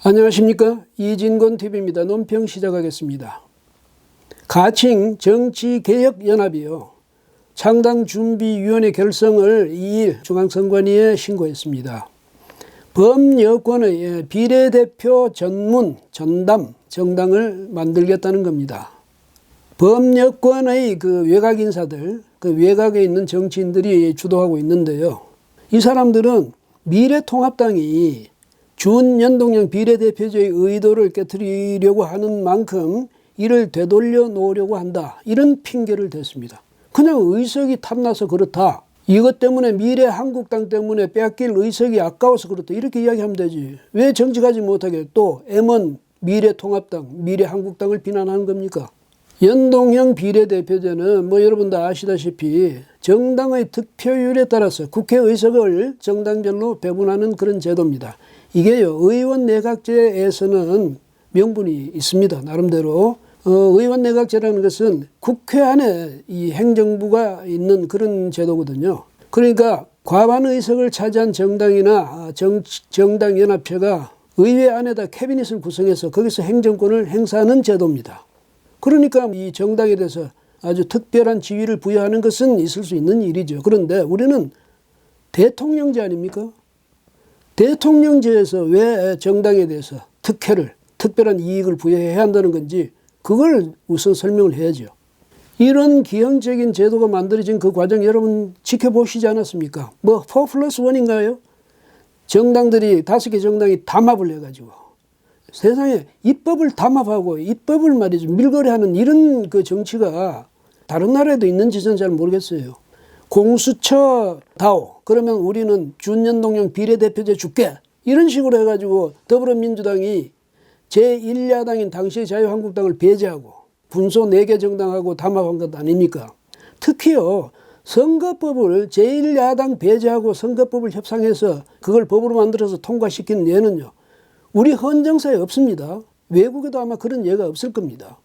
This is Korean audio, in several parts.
안녕하십니까, 이진곤TV입니다. 논평 시작하겠습니다. 가칭 정치개혁연합이요, 창당준비위원회 결성을 2일 중앙선관위에 신고했습니다. 범여권의 비례대표 전담 정당을 만들겠다는 겁니다. 범여권의 그 외곽 인사들, 그 외곽에 있는 정치인들이 주도하고 있는데요. 이 사람들은 미래통합당이 준연동형 비례대표제의 의도를 깨트리려고 하는 만큼 이를 되돌려 놓으려고 한다, 이런 핑계를 댔습니다. 그냥 의석이 탐나서 그렇다, 이것 때문에 미래한국당 때문에 뺏길 의석이 아까워서 그렇다, 이렇게 이야기하면 되지. 왜 정직하지 못하게 또 M1 미래통합당, 미래한국당을 비난하는 겁니까? 연동형 비례대표제는 여러분 다 아시다시피 정당의 득표율에 따라서 국회의석을 정당별로 배분하는 그런 제도입니다. 이게요, 의원 내각제에서는 명분이 있습니다. 나름대로 의원 내각제라는 것은 국회 안에 이 행정부가 있는 그런 제도거든요. 그러니까 과반 의석을 차지한 정당이나 정당연합회가 의회 안에다 캐비닛을 구성해서 거기서 행정권을 행사하는 제도입니다. 그러니까 이 정당에 대해서 아주 특별한 지위를 부여하는 것은 있을 수 있는 일이죠. 그런데 우리는 대통령제 아닙니까? 대통령제에서 왜 정당에 대해서 특별한 이익을 부여해야 한다는 건지 그걸 우선 설명을 해야죠. 이런 기형적인 제도가 만들어진 그 과정 여러분 지켜보시지 않았습니까? 4+1인가요? 정당들이 5개 정당이 담합을 해가지고 세상에 입법을 담합하고 입법을 말이죠, 밀거래하는 이런 그 정치가 다른 나라에도 있는지 저는 잘 모르겠어요. 공수처 다오, 그러면 우리는 준연동형 비례대표제 줄게, 이런 식으로 해가지고 더불어민주당이 제1야당인 당시의 자유한국당을 배제하고 군소 4개 정당하고 담합한 것 아닙니까? 특히요, 선거법을 제1야당 배제하고 선거법을 협상해서 그걸 법으로 만들어서 통과시키는 예는요, 우리 헌정사에 없습니다. 외국에도 아마 그런 예가 없을 겁니다.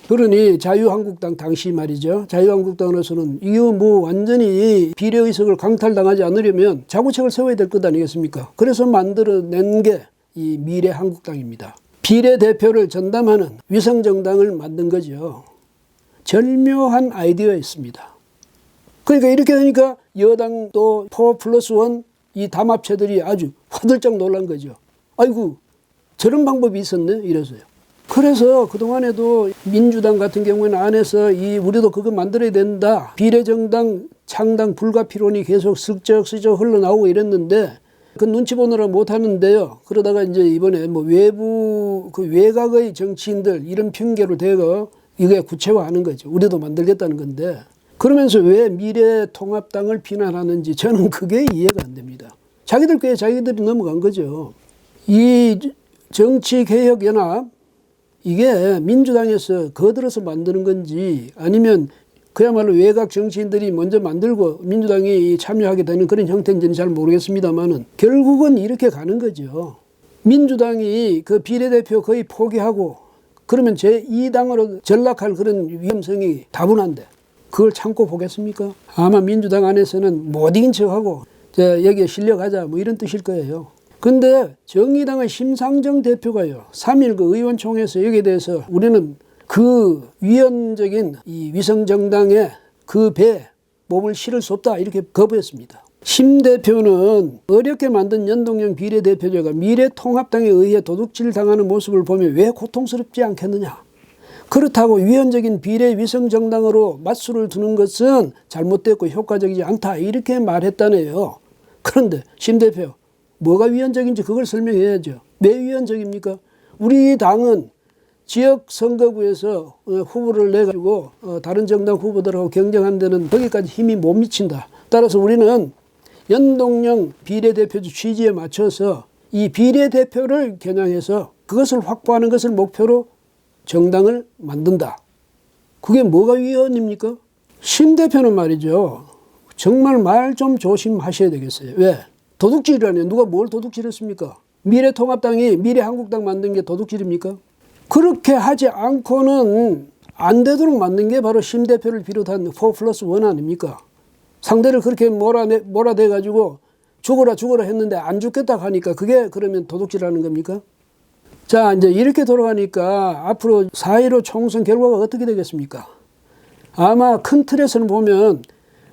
그러니 자유한국당 당시 말이죠, 자유한국당으로서는 이거 완전히 비례의석을 강탈당하지 않으려면 자구책을 세워야 될 것 아니겠습니까? 그래서 만들어낸 게 이 미래한국당입니다. 비례대표를 전담하는 위성정당을 만든 거죠. 절묘한 아이디어였습니다. 그러니까 이렇게 되니까 여당도 4+1 이 담합체들이 아주 화들짝 놀란 거죠. 아이고, 저런 방법이 있었네, 이래서요. 그래서 그동안에도 민주당 같은 경우에는 안에서 우리도 그거 만들어야 된다, 비례정당 창당 불가피론이 계속 슬쩍슬쩍 흘러나오고 이랬는데 그 눈치 보느라 못하는데요. 그러다가 이제 이번에 외부 그 외곽의 정치인들 이런 핑계로 대고 이게 구체화하는 거죠. 우리도 만들겠다는 건데, 그러면서 왜 미래통합당을 비난하는지 저는 그게 이해가 안 됩니다. 자기들 꽤 자기들이 넘어간 거죠. 이 정치개혁연합, 이게 민주당에서 거들어서 만드는 건지 아니면 그야말로 외곽 정치인들이 먼저 만들고 민주당이 참여하게 되는 그런 형태인지는 잘 모르겠습니다만은 결국은 이렇게 가는 거죠. 민주당이 그 비례대표 거의 포기하고 그러면 제2당으로 전락할 그런 위험성이 다분한데 그걸 참고 보겠습니까? 아마 민주당 안에서는 못 이긴 척하고 여기에 실려가자 이런 뜻일 거예요. 근데 정의당의 심상정 대표가요, 3일 그 의원총회에서 여기에 대해서 우리는 그 위헌적인 이 위성정당에 그 배에 몸을 실을 수 없다, 이렇게 거부했습니다. 심 대표는 어렵게 만든 연동형 비례대표제가 미래통합당에 의해 도둑질 당하는 모습을 보면 왜 고통스럽지 않겠느냐. 그렇다고 위헌적인 비례 위성정당으로 맞수를 두는 것은 잘못됐고 효과적이지 않다, 이렇게 말했다네요. 그런데 심 대표, 뭐가 위헌적인지 그걸 설명해야죠. 왜 위헌적입니까? 우리 당은 지역 선거구에서 후보를 내가지고 다른 정당 후보들하고 경쟁하는 데는 거기까지 힘이 못 미친다. 따라서 우리는 연동형 비례대표제 취지에 맞춰서 이 비례대표를 겨냥해서 그것을 확보하는 것을 목표로 정당을 만든다. 그게 뭐가 위헌입니까? 심 대표는 말이죠, 정말 말 좀 조심하셔야 되겠어요. 왜? 도둑질이라니. 누가 뭘 도둑질했습니까? 미래통합당이 미래한국당 만든 게 도둑질입니까? 그렇게 하지 않고는 안 되도록 만든 게 바로 심 대표를 비롯한 4+1 아닙니까? 상대를 그렇게 몰아대가지고 죽어라 했는데 안 죽겠다 하니까 그게 그러면 도둑질하는 겁니까? 자, 이제 이렇게 돌아가니까 앞으로 4.15 총선 결과가 어떻게 되겠습니까? 아마 큰 틀에서는 보면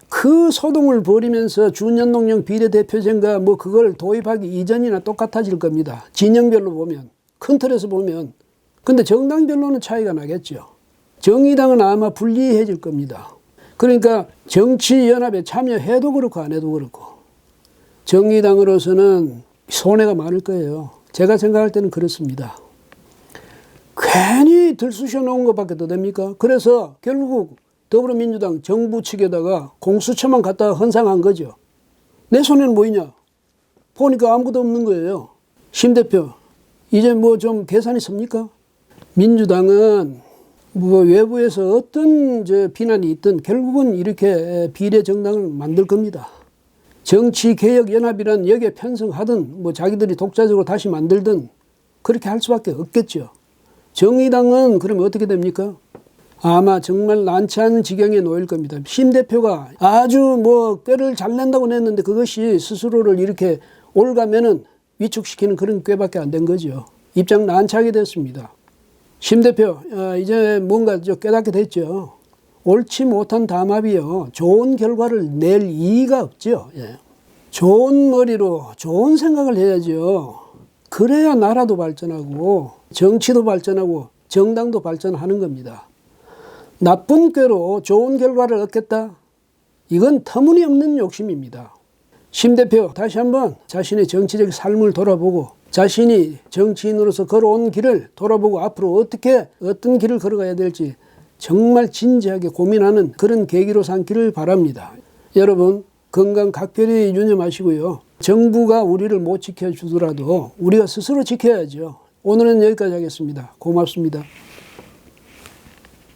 그 소동을 벌이면서 준연동형 비례대표제인가 뭐 그걸 도입하기 이전이나 똑같아질 겁니다. 진영별로 보면. 큰 틀에서 보면. 근데 정당별로는 차이가 나겠죠. 정의당은 아마 불리해질 겁니다. 그러니까 정치연합에 참여해도 그렇고 안 해도 그렇고 정의당으로서는 손해가 많을 거예요. 제가 생각할 때는 그렇습니다. 괜히 들쑤셔 놓은 것밖에 더 됩니까? 그래서 결국 더불어민주당 정부 측에다가 공수처만 갖다가 헌상한 거죠. 내 손에는 뭐 있냐? 보니까 아무것도 없는 거예요. 심 대표, 이제 뭐 좀 계산이 섭니까? 민주당은 뭐 외부에서 어떤 비난이 있든 결국은 이렇게 비례정당을 만들 겁니다. 정치개혁연합이란 여기에 편성하든 뭐 자기들이 독자적으로 다시 만들든 그렇게 할 수밖에 없겠죠. 정의당은 그러면 어떻게 됩니까? 아마 정말 난처한 지경에 놓일 겁니다. 심 대표가 아주 뭐 꾀를 잘 낸다고 냈는데 그것이 스스로를 이렇게 올가면은 위축시키는 그런 꾀밖에 안 된 거죠. 입장 난처하게 됐습니다. 심 대표, 이제 뭔가 깨닫게 됐죠. 옳지 못한 담합이요. 좋은 결과를 낼 이의가 없죠. 예. 좋은 머리로 좋은 생각을 해야죠. 그래야 나라도 발전하고 정치도 발전하고 정당도 발전하는 겁니다. 나쁜 꾀로 좋은 결과를 얻겠다? 이건 터무니없는 욕심입니다. 심 대표 다시 한번 자신의 정치적 삶을 돌아보고 자신이 정치인으로서 걸어온 길을 돌아보고 앞으로 어떤 길을 걸어가야 될지 정말 진지하게 고민하는 그런 계기로 삼기를 바랍니다. 여러분 건강 각별히 유념하시고요. 정부가 우리를 못 지켜주더라도 우리가 스스로 지켜야죠. 오늘은 여기까지 하겠습니다. 고맙습니다.